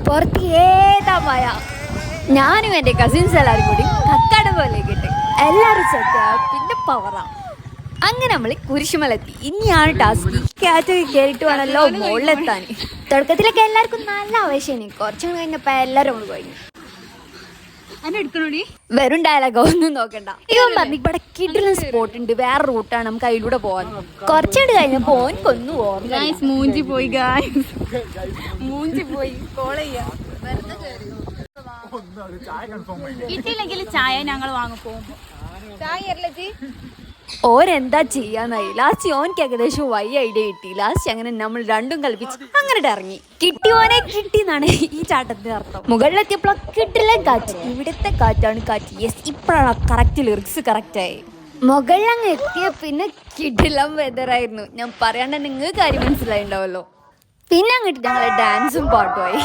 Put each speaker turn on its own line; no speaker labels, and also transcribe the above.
പുറത്ത് ഏതാ മഴ. ഞാനും എൻ്റെ കസിൻസ് എല്ലാവരും കൂടി കക്കാടം പോലെ കിട്ടും. എല്ലാവരും സെറ്റ് പിന്നെ പവറാ. അങ്ങനെ നമ്മൾ കുരിശുമലെത്തി. ഇനിയാണ് ടാസ്ക്. കാറ്റ് കയറിയിട്ട് വേണമല്ലോ മുകളിലെത്താൻ. തുടക്കത്തിലൊക്കെ എല്ലാവർക്കും നല്ല ആവേശമാണ്. കുറച്ചും കഴിഞ്ഞപ്പോൾ എല്ലാവരും നമ്മൾ കഴിഞ്ഞു. വെറും ഡയലോഗോ ഒന്നും നോക്കണ്ട. ഇവൻ പറഞ്ഞു ഇവിടെ കിടിലൻ സ്പോട്ട് ഉണ്ട്, വേറെ റൂട്ടാണ്, നമുക്ക് അതിലൂടെ പോകാൻ. കുറച്ചുകൂടി കഴിഞ്ഞപ്പോ ഓൻക്കൊന്നും ഓർമ്മ.
മൂഞ്ചി പോയി മൂഞ്ചി പോയി കിട്ടിയില്ലെങ്കിൽ ചായ ഞങ്ങൾ വാങ്ങി പോകുമ്പോ
ഓരെന്താ ചെയ്യാന്നായി. ലാസ്റ്റ് ഓൻക്ക് ഏകദേശം വൈ ഐഡിയ കിട്ടി. ലാസ്റ്റ് അങ്ങനെ നമ്മൾ രണ്ടും കൽപ്പിച്ച് അങ്ങനെ ഇറങ്ങി. കിട്ടിയോനെ കിട്ടിന്നാണ് ഈ ചാട്ടത്തിന്റെ അർത്ഥം. മുകളിലെത്തിയപ്പോൾ കിട്ടില്ല കാറ്റ്. ഇവിടുത്തെ കാറ്റാണ് കാറ്റ്. യെസ്, ഇപ്പോഴാണ് കറക്റ്റ് ലിറിക്സ് കറക്റ്റായി. മുകളിലങ്ങ് എത്തിയ പിന്നെ കിടിലം വെതറായിരുന്നു. ഞാൻ പറയാണ്ട് നിങ്ങൾക്ക് കാര്യം മനസ്സിലായിണ്ടാവല്ലോ. പിന്നെ അങ്ങോട്ട് ഞങ്ങളെ ഡാൻസും പാട്ടുമായി.